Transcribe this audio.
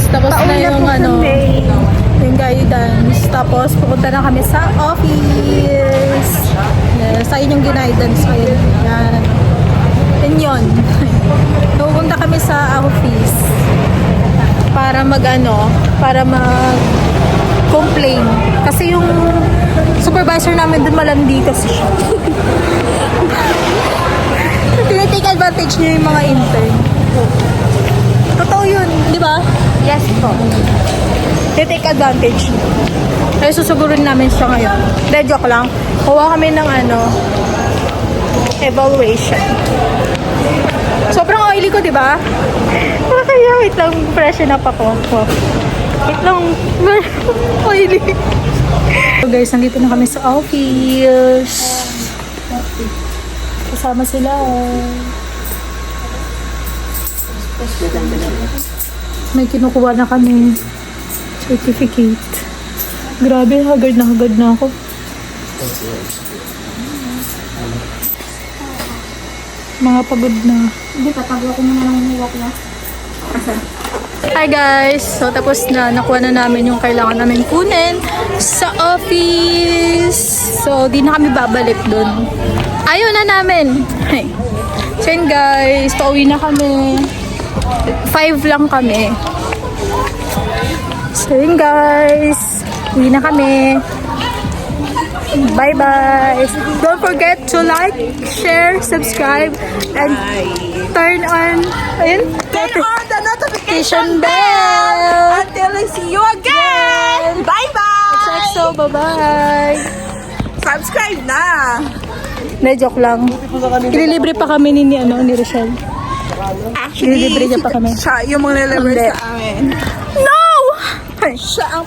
tapos na yung yung guidance. Tapos pupunta na kami sa office. Sa inyong guidance ko yun. Yan. Yun. Pupunta kami sa office para para mag-complain. Kasi yung supervisor namin dun malandi kasi siya. Tinitake advantage niyo yung mga intern. Totoo yun, di ba? Yes po. Tinitake advantage niyo. Kaya susugurin namin siya ngayon. De, joke lang. Kuha kami ng evaluation. Sobrang oily ko, di ba? Kaya, wait lang. Freshen up ako. Wait lang. Oily. So guys, nandito na kami sa office. Kasama sila. May kinukuha na kami. Certificate. Grabe, hagad na ako. Mga pagod na. Hindi, tatago ko muna ng umiwak na. Hi guys! So tapos na, nakuha na namin yung kailangan namin kunin sa office. So di na kami babalik dun. Ayaw na namin! Hey. So yun guys, pauwi na kami. 5 lang kami. So yun guys, uwi na kami. Bye-bye! Don't forget to like, share, subscribe, and turn on the notification bell! Until I see you again! Bye-bye! So, bye-bye! Subscribe na! Na joke lang. Ililibre pa kami ni Rochelle. Actually, Ililibre niya pa kami. siya yung mga nilibre Hindi. sa amin. No! Siya ang